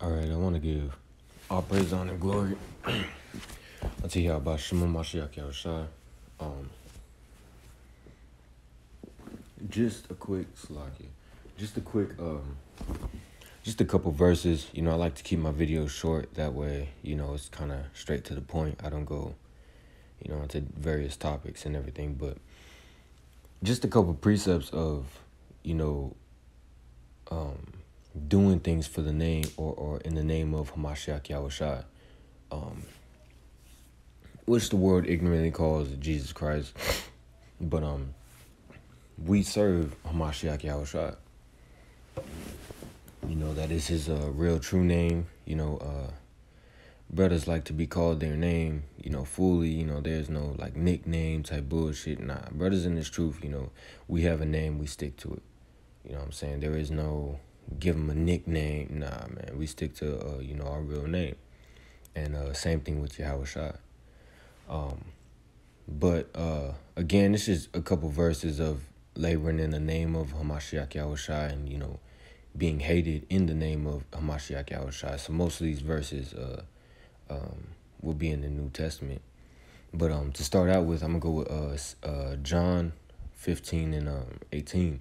All right, I want to give all praise, honor, and glory unto Yahawashi, Yahawashi. Just a quick slaki. Just a couple verses. I like to keep my videos short. That way, it's kind of straight to the point. I don't go, into various topics and everything. But just a couple precepts of, doing things for the name or in the name of Hamashiach Yahawashi, which the world ignorantly calls Jesus Christ. But we serve Hamashiach Yahawashi. That is his real true name. Brothers like to be called their name, fully. There's no like nickname type bullshit. Nah, brothers in this truth, we have a name, we stick to it. You know what I'm saying? There is no give them a nickname. Nah, man, we stick to our real name. And same thing with Yahawashi. But again, this is a couple verses of laboring in the name of Hamashiach Yahawashi and, being hated in the name of Hamashiach Yahawashi. So most of these verses will be in the New Testament. But to start out with, I'm going to go with John 15 and 18.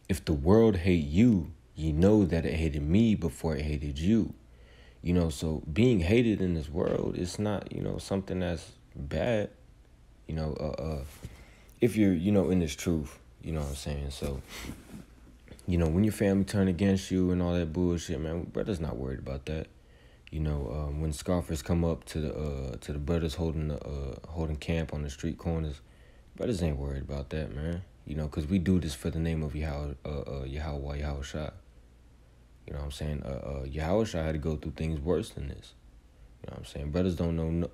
If the world hate you, ye know that it hated me before it hated you. So being hated in this world is not, something that's bad. If you're, in this truth, you know what I'm saying? So, when your family turn against you and all that bullshit, man, brother's not worried about that. When scoffers come up to the brothers holding camp on the street corners, brothers ain't worried about that, man. Because we do this for the name of Yahawashi. You know what I'm saying? Yahawashi had to go through things worse than this. You know what I'm saying? Brothers don't know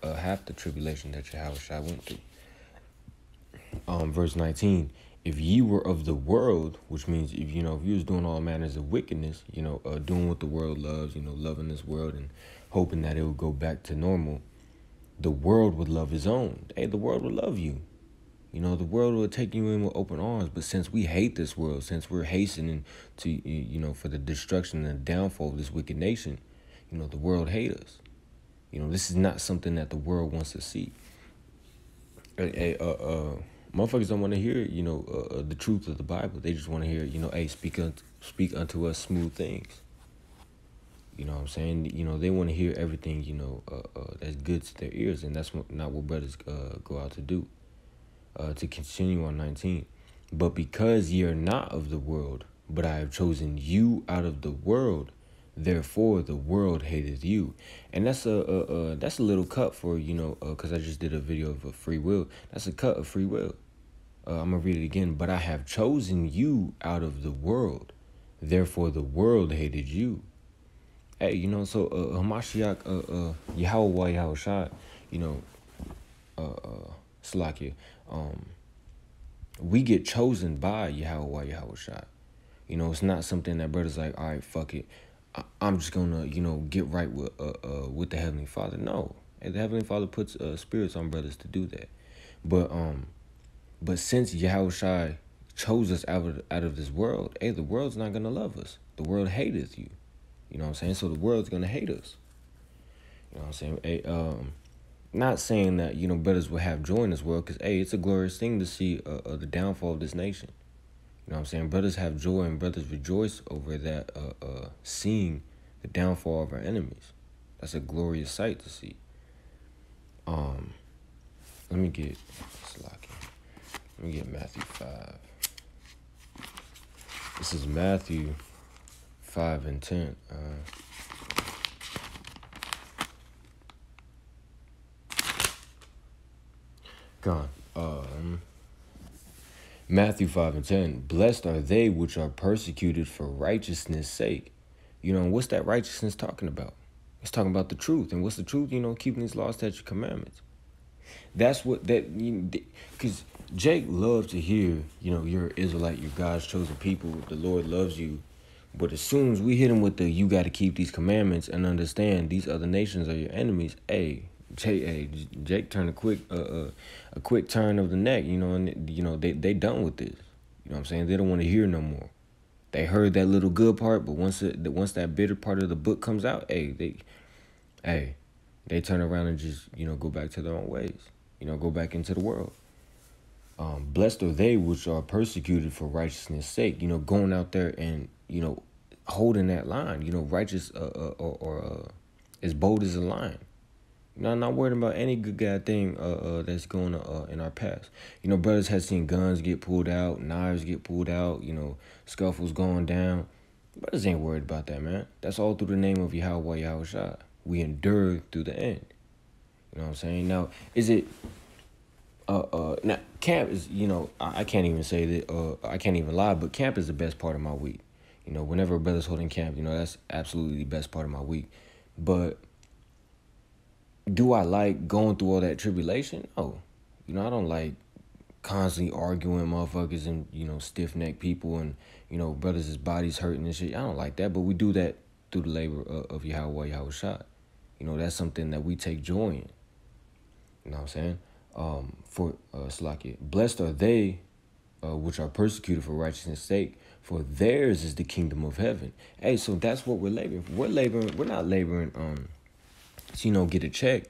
half the tribulation that Yahawashi went through. Verse 19, if ye were of the world, which means if you was doing all manners of wickedness, doing what the world loves, loving this world and hoping that it would go back to normal, the world would love his own. Hey, the world would love you. The world will take you in with open arms. But since we hate this world, since we're hastening to, for the destruction and the downfall of this wicked nation, the world hate us. This is not something that the world wants to see. Motherfuckers don't want to hear, the truth of the Bible. They just want to hear, hey, speak unto us smooth things. You know what I'm saying? They want to hear everything, that's good to their ears. And that's not what brothers go out to do. To continue on 19. But because ye are not of the world, but I have chosen you out of the world, therefore the world hateth you. And that's a little cut for, because I just did a video of free will. That's a cut of free will. I'm going to read it again. But I have chosen you out of the world, therefore the world hated you. Hey, so Hamashiach, Yahawashi, Salakia, we get chosen by Yahawashi. It's not something that brothers like, all right, fuck it, I'm just gonna, get right with the Heavenly Father. No, the Heavenly Father puts spirits on brothers to do that. But since Yahawashi chose us out of this world, hey, the world's not gonna love us. The world hateth you. You know what I'm saying? So the world's gonna hate us. You know what I'm saying? Hey, not saying that, brothers will have joy in this world, because, hey, it's a glorious thing to see the downfall of this nation. You know what I'm saying? Brothers have joy and brothers rejoice over that, seeing the downfall of our enemies. That's a glorious sight to see. Let me get Matthew 5. This is Matthew 5 and 10. Matthew 5 and 10. Blessed are they which are persecuted for righteousness' sake. What's that righteousness talking about? It's talking about the truth. And what's the truth? Keeping these laws, statutes, commandments. That's what because Jake loves to hear, you're an Israelite, you're God's chosen people, the Lord loves you. But as soon as we hit him with you got to keep these commandments and understand these other nations are your enemies, Jake turned a quick turn of the neck, and they done with this. You know what I'm saying? They don't want to hear no more. They heard that little good part, but once that bitter part of the book comes out, they turn around and just, go back to their own ways. Go back into the world. Blessed are they which are persecuted for righteousness' sake. Going out there and, holding that line. Righteous or as bold as a lion. Not worried about any good guy thing that's going in our past. Brothers have seen guns get pulled out, knives get pulled out, scuffles going down. Brothers ain't worried about that, man. That's all through the name of Yahawashi. We endure through the end. You know what I'm saying? Now, is it now camp is, I can't even say that I can't even lie, but camp is the best part of my week. Whenever a brother's holding camp, that's absolutely the best part of my week. But do I like going through all that tribulation? No. I don't like constantly arguing motherfuckers and, stiff-necked people and, brothers' bodies hurting and shit. I don't like that, but we do that through the labor of Yahawashi. That's something that we take joy in. You know what I'm saying? For Slakia, blessed are they which are persecuted for righteousness' sake, for theirs is the kingdom of heaven. Hey, so that's what we're laboring for. We're not laboring to, get a check.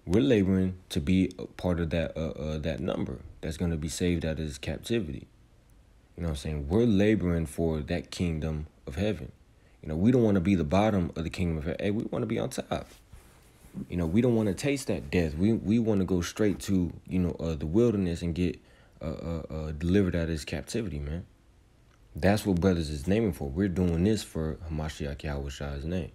We're laboring to be a part of that number that's going to be saved out of this captivity. You know what I'm saying? We're laboring for that kingdom of heaven. We don't want to be the bottom of the kingdom of heaven. Hey, we want to be on top. We don't want to taste that death. We want to go straight to, the wilderness and get delivered out of this captivity, man. That's what brothers is naming for. We're doing this for Hamashiach Yahweh's name.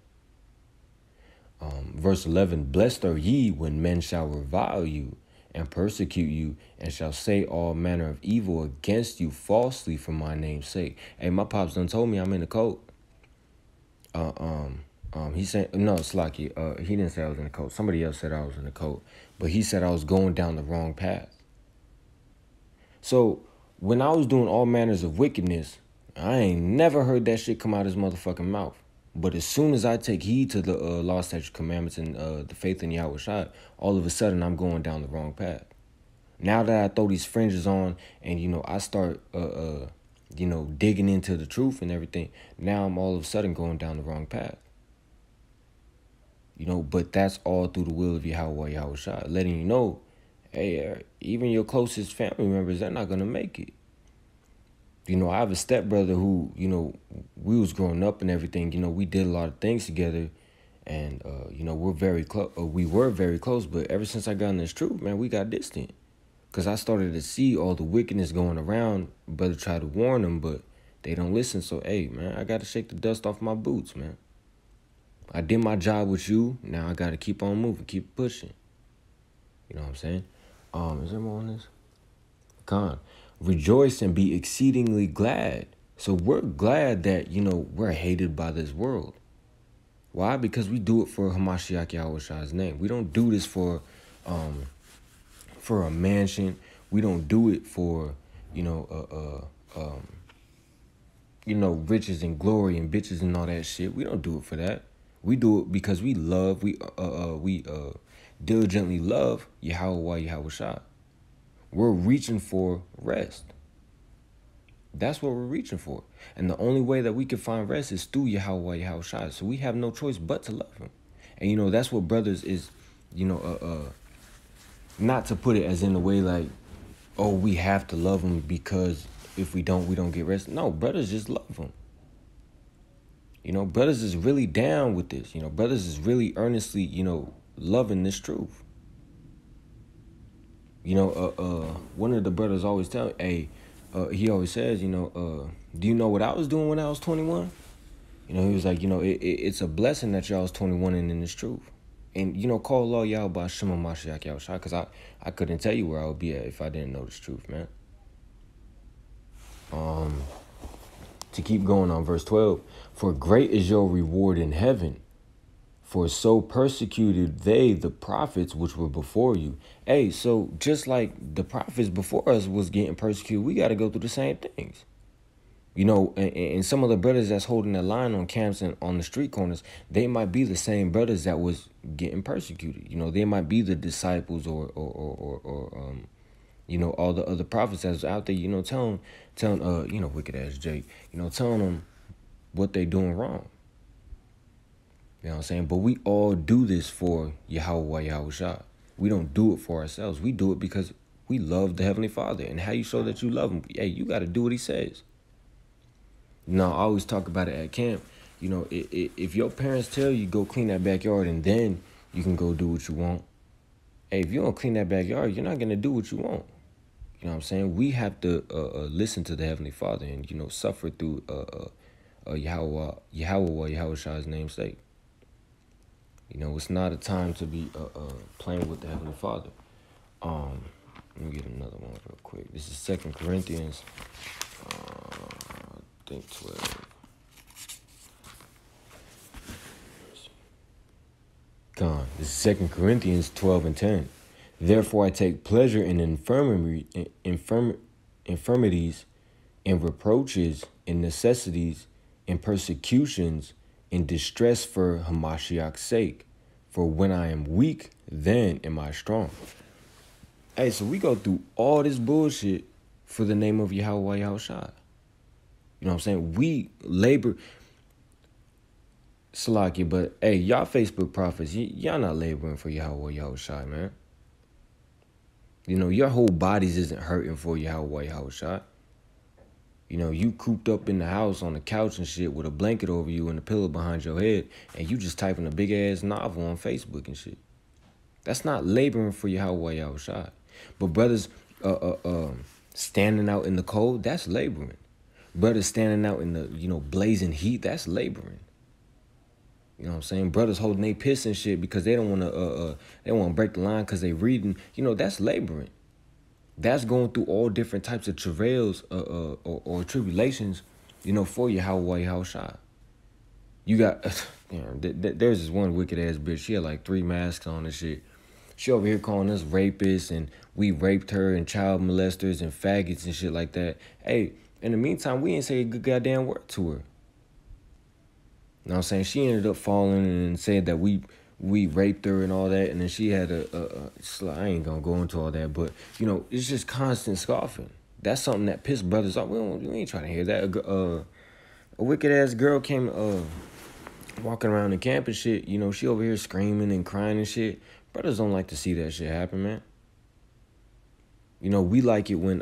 Verse 11, blessed are ye when men shall revile you and persecute you and shall say all manner of evil against you falsely for my name's sake. Hey, my pops done told me I'm in the cult. He said, no, Slacky, he didn't say I was in the cult. Somebody else said I was in the cult, but he said I was going down the wrong path. So when I was doing all manners of wickedness, I ain't never heard that shit come out of his motherfucking mouth. But as soon as I take heed to the law, statutes, commandments, and the faith in Yahawashi, all of a sudden I'm going down the wrong path. Now that I throw these fringes on and, I start, digging into the truth and everything, now I'm all of a sudden going down the wrong path. But that's all through the will of Yahawashi, letting you know, hey, even your closest family members, they're not going to make it. I have a stepbrother who, we was growing up and everything, we did a lot of things together and, we're very close. We were very close, but ever since I got in this truth, man, we got distant. Because I started to see all the wickedness going around. Brother tried to warn them, but they don't listen. So, hey, man, I got to shake the dust off my boots, man. I did my job with you. Now I got to keep on moving, keep pushing. You know what I'm saying? Is there more on this? Con. Rejoice and be exceedingly glad. So we're glad that, we're hated by this world. Why? Because we do it for Hamashiach Yahweh's name. We don't do this for a mansion. We don't do it for, riches and glory and bitches and all that shit. We don't do it for that. We do it because we love, we diligently love Yahawashi. We're reaching for rest. That's what we're reaching for. And the only way that we can find rest is through Yahawashi. So we have no choice but to love him. And, that's what brothers is, not to put it as in a way like, oh, we have to love him because if we don't get rest. No, brothers just love him. Brothers is really down with this. Brothers is really earnestly, loving this truth. One of the brothers always tell, he always says, do you know what I was doing when I was 21? He was like, it's a blessing that y'all was 21 and in this truth. And, call law y'all by Shema Mashiach Yahushua, because I couldn't tell you where I would be at if I didn't know this truth, man. To keep going on verse 12, for great is your reward in heaven, for so persecuted they the prophets which were before you. Hey, so just like the prophets before us was getting persecuted, we got to go through the same things. And some of the brothers that's holding the line on camps and on the street corners, they might be the same brothers that was getting persecuted. They might be the disciples or all the other prophets that's out there, telling, wicked ass Jake, telling them what they doing wrong. You know what I'm saying? But we all do this for Yahawashi. We don't do it for ourselves. We do it because we love the Heavenly Father. And how you show that you love him? Hey, you got to do what he says. I always talk about it at camp. If your parents tell you go clean that backyard and then you can go do what you want. Hey, if you don't clean that backyard, you're not going to do what you want. You know what I'm saying? We have to listen to the Heavenly Father and, suffer through Yahawashi's namesake. It's not a time to be playing with the Heavenly Father. Let me get another one real quick. This is 2 Corinthians, I think 12. Gone. This is 2 Corinthians 12 and 10. Therefore I take pleasure in infirmities, in reproaches, in necessities, in persecutions, in distress for Hamashiach's sake. For when I am weak, then am I strong. Hey, so we go through all this bullshit for the name of Yahweh Yahawashi. You know what I'm saying? We labor, Salaki, but hey, y'all Facebook prophets, y'all not laboring for Yahweh Yahawashi, man. Your whole bodies isn't hurting for Yahweh Yahawashi. You cooped up in the house on the couch and shit with a blanket over you and a pillow behind your head, and you just typing a big-ass novel on Facebook and shit. That's not laboring for Yahweh Yahawashi. But brothers standing out in the cold, that's laboring. Brothers standing out in the, blazing heat, that's laboring. You know what I'm saying? Brothers holding they piss and shit because they don't want to break the line because they reading. That's laboring. That's going through all different types of travails or tribulations, for Yahweh Yahawashi. You got, there's this one wicked ass bitch. She had like 3 masks on and shit. She over here calling us rapists and we raped her and child molesters and faggots and shit like that. Hey, in the meantime, we ain't say a good goddamn word to her. You know what I'm saying? She ended up falling and said that we raped her and all that, and then she had I ain't gonna go into all that, but it's just constant scoffing. That's something that pissed brothers off. We ain't trying to hear that. A wicked ass girl came walking around the camp and shit. She over here screaming and crying and shit. Brothers don't like to see that shit happen, man. We like it when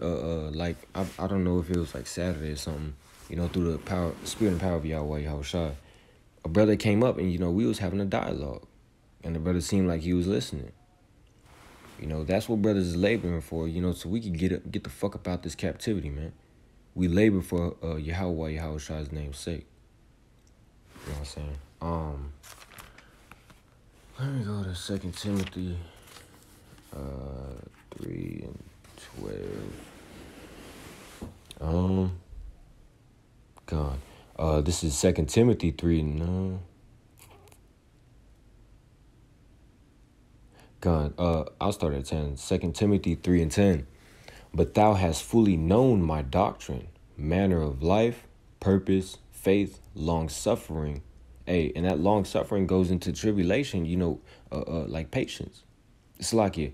like I don't know if it was like Saturday or something. Through the spirit and power of Yahweh Yahawashi, a brother came up and we was having a dialogue. And the brother seemed like he was listening. That's what brothers is laboring for, so we can get the fuck up out this captivity, man. We labor for Yahweh Yahawashi's name's sake. You know what I'm saying? Let me go to 2 Timothy 3 and 12. God. This is 2 Timothy 3 and God, I'll start at 10. 2 Timothy 3 and 10. But thou hast fully known my doctrine, manner of life, purpose, faith, long-suffering. Hey, and that long-suffering goes into tribulation, like patience. It's like to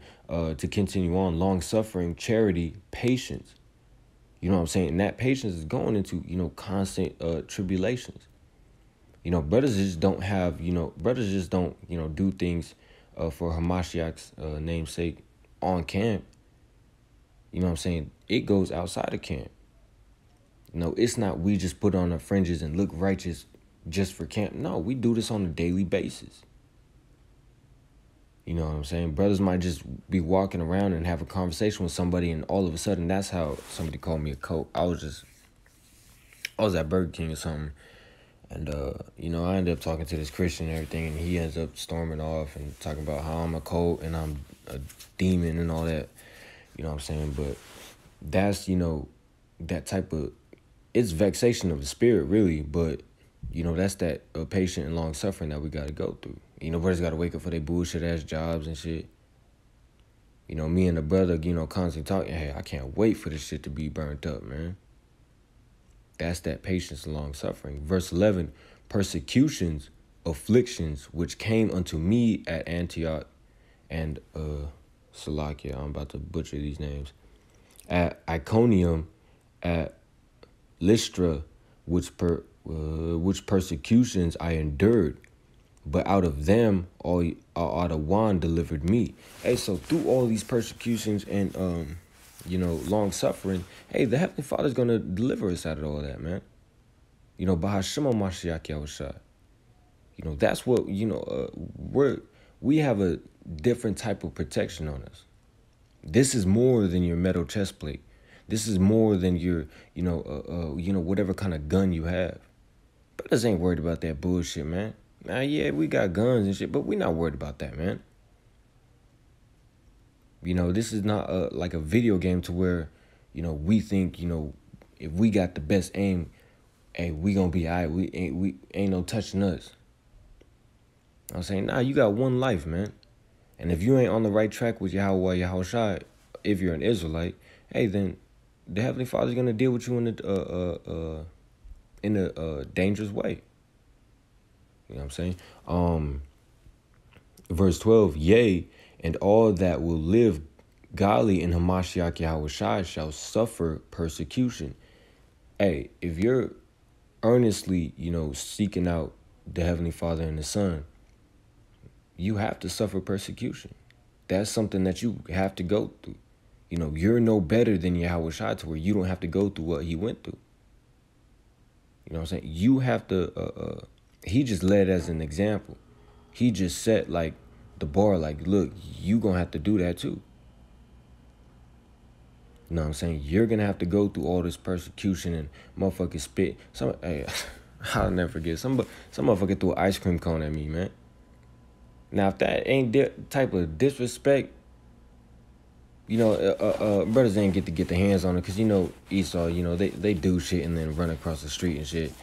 continue on, long-suffering, charity, patience. You know what I'm saying? And that patience is going into, constant tribulations. Brothers just don't have, do things for Hamashiach's namesake on camp. You know what I'm saying? It goes outside of camp. It's not we just put on our fringes and look righteous just for camp. No, we do this on a daily basis. You know what I'm saying? Brothers might just be walking around and have a conversation with somebody, and all of a sudden, that's how somebody called me a coat. I was at Burger King or something, and I ended up talking to this Christian and everything, and he ends up storming off and talking about how I'm a cult and I'm a demon and all that. You know what I'm saying? But that's, that type of, it's vexation of the spirit, really, but that's that patient and long suffering that we got to go through. Brothers got to wake up for their bullshit ass jobs and shit. Me and the brother, constantly talking, hey, I can't wait for this shit to be burnt up, man. That's that patience and long suffering. Verse 11, persecutions, afflictions, which came unto me at Antioch and Salakia. I'm about to butcher these names. at Iconium, at Lystra, which persecutions I endured, but out of them all out of one delivered me. Hey, so through all these persecutions and long suffering, hey, the Heavenly Father's gonna deliver us out of all that, man. Bahashima Mashiach Yahawashi. That's what we have a different type of protection on us. This is more than your metal chest plate. This is more than your, whatever kind of gun you have. Brothers ain't worried about that bullshit, man. Now, yeah, we got guns and shit, but we not worried about that, man. This is not like a video game to where, we think, if we got the best aim, hey, we gonna be all right. We ain't no touching us. I'm saying, nah, you got one life, man. And if you ain't on the right track with Yahweh, Yahawashi, if you're an Israelite, hey, then the Heavenly Father's gonna deal with you in a dangerous way. You know what I'm saying? Verse 12, yea, and all that will live godly in Hamashiach Yahawashi shall suffer persecution. Hey, if you're earnestly, seeking out the Heavenly Father and the Son, you have to suffer persecution. That's something that you have to go through. You're no better than Yahawashi to where you don't have to go through what he went through. You know what I'm saying? You have to, he just led as an example. He just set like the bar, like, look, you gonna have to do that too. You know what I'm saying? You're gonna have to go through all this persecution and motherfuckers spit. Hey, I'll never forget. Some motherfucker threw an ice cream cone at me, man. Now, if that ain't type of disrespect, brothers ain't get the hands on it, because Esau, they do shit and then run across the street and shit.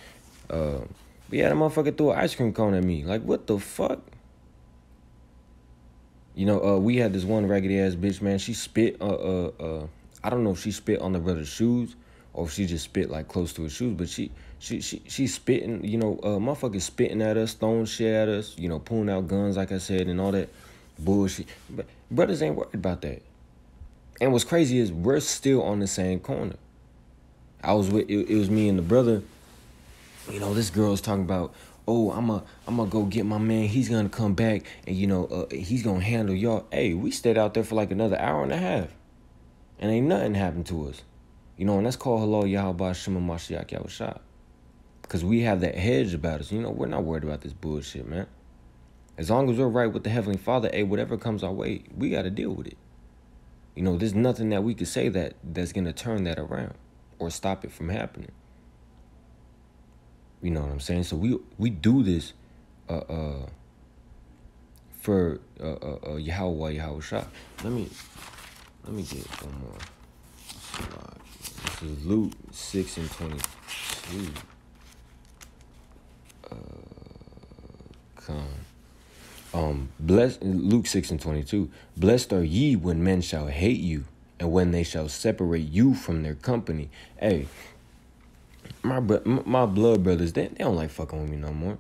But yeah, that motherfucker threw an ice cream cone at me. Like, what the fuck? We had this one raggedy ass bitch, man. She spit. I don't know if she spit on the brother's shoes or if she just spit like close to his shoes. But she spitting. Motherfuckers spitting at us, throwing shit at us. Pulling out guns, like I said, and all that bullshit. But brothers ain't worried about that. And what's crazy is we're still on the same corner. I was with it was me and the brother. This girl's talking about, oh, I'm a go get my man. He's gonna come back and he's gonna handle y'all. Hey, we stayed out there for like another hour and a half, and ain't nothing happened to us. And that's called Hello Yahweh Shema Mashiach Yahawashi. Because we have that hedge about us. We're not worried about this bullshit, man. As long as we're right with the Heavenly Father, hey, whatever comes our way, we gotta deal with it. There's nothing that we could say that's gonna turn that around or stop it from happening. You know what I'm saying? So we do this for Yahweh Yahawashi. Let me get one more. This is Luke 6:22. Blessed Luke 6:22. Blessed are ye when men shall hate you, and when they shall separate you from their company. Hey, my blood brothers, they don't like fucking with me no more.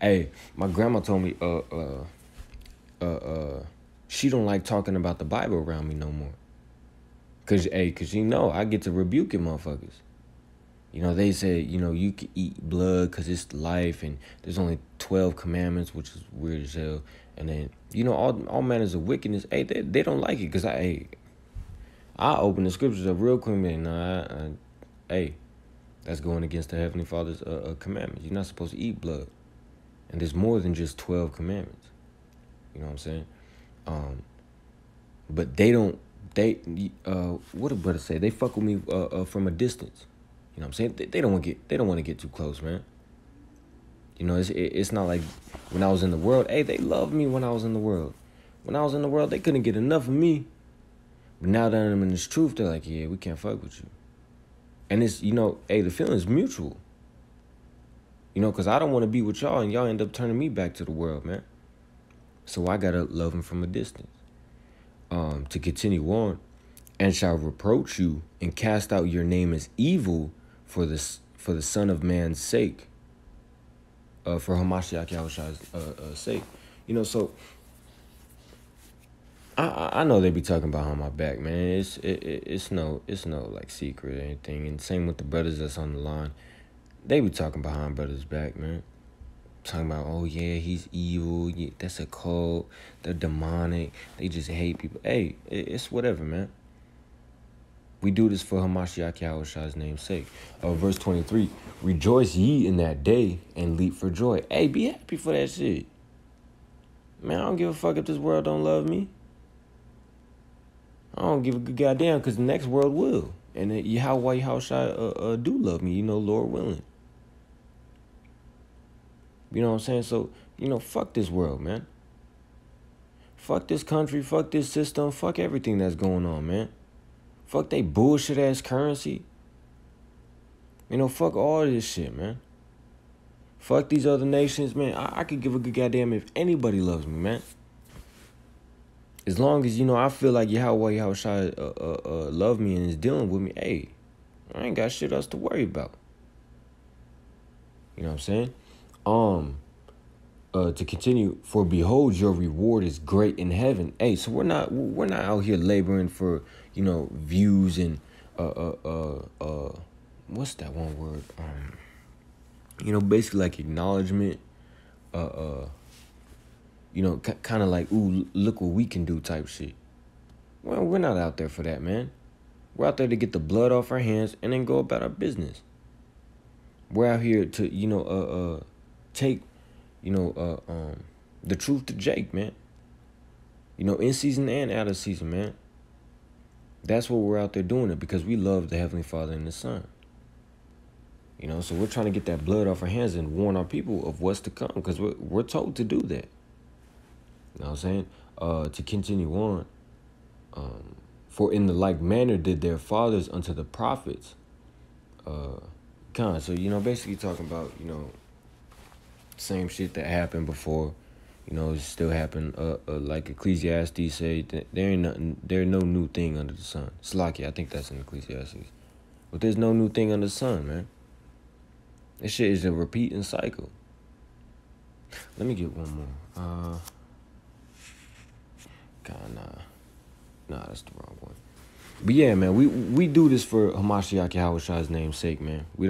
Hey, my grandma told me she don't like talking about the Bible around me no more. Cause I get to rebuke it, motherfuckers. They said, you can eat blood because it's life, and there's only 12 commandments, which is weird as hell. And then, all manners of wickedness. Hey, they don't like it because I open the scriptures up real quick, man. Hey, that's going against the Heavenly Father's commandments. You're not supposed to eat blood. And there's more than just 12 commandments. You know what I'm saying? But what did brother say? They fuck with me from a distance. You know what I'm saying? They don't want to get too close, man. It's not like when I was in the world. Hey, they loved me when I was in the world. When I was in the world, they couldn't get enough of me. But now that I'm in this truth, they're like, yeah, we can't fuck with you. And it's, hey, the feeling's mutual. Because I don't want to be with y'all, and y'all end up turning me back to the world, man. So I got to love them from a distance. To continue on, and shall reproach you and cast out your name as evil for the Son of Man's sake. For Hamashiach Yahushua's sake. So I know they be talking behind my back, man. It's no like secret or anything. And same with the brothers that's on the line. They be talking behind brothers' back, man. Talking about, oh yeah, he's evil. Yeah, that's a cult. They're demonic. They just hate people. Hey, it's whatever, man. We do this for Hamashiach Yahawashi's name's sake. Verse 23, rejoice ye in that day and leap for joy. Hey, be happy for that shit. Man, I don't give a fuck if this world don't love me. I don't give a good goddamn, because the next world will. And Yahawashi do love me, Lord willing. You know what I'm saying? So, fuck this world, man. Fuck this country, fuck this system, fuck everything that's going on, man. Fuck they bullshit ass currency. Fuck all this shit, man. Fuck these other nations, man. I could give a good goddamn if anybody loves me, man. As long as, I feel like Yahawashi love me and is dealing with me, hey, I ain't got shit else to worry about. You know what I'm saying? To continue, for behold, your reward is great in heaven. Hey, so we're not out here laboring for, views and what's that one word? Basically like acknowledgement, kind of like, ooh, look what we can do type shit. Well, we're not out there for that, man. We're out there to get the blood off our hands and then go about our business. We're out here to, take, the truth to Jake, man. In season and out of season, man. That's what we're out there doing it because we love the Heavenly Father and the Son. So we're trying to get that blood off our hands and warn our people of what's to come because we're told to do that. You know what I'm saying? To continue on. For in the like manner did their fathers unto the prophets. So, basically talking about, same shit that happened before. It still happened. Like Ecclesiastes say, there no new thing under the sun. Slaki, I think that's in Ecclesiastes. But there's no new thing under the sun, man. This shit is a repeating cycle. Let me get one more. Nah, that's the wrong one. But yeah, man, we do this for Hamashiach Yahawashi's name's sake, man. We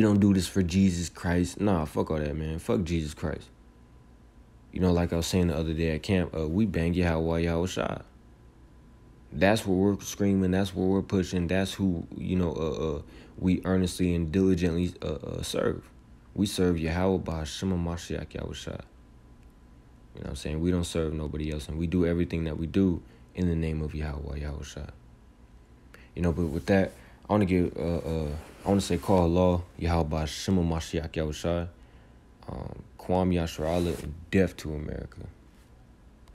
don't do this for Jesus Christ. Nah, fuck all that, man. Fuck Jesus Christ. Like I was saying the other day at camp, we bang Yahawashi. That's what we're screaming. That's what we're pushing. That's who, we earnestly and diligently serve. We serve Yahweh B'Hashem Mashiach Yahawashi. You know what I'm saying? We don't serve nobody else. And we do everything that we do in the name of Yahweh Yahawashi. But with that, I want to say call Allah, Yahweh B'Hashem Mashiach Yahawashi, Kwam Yasharala, and death to America.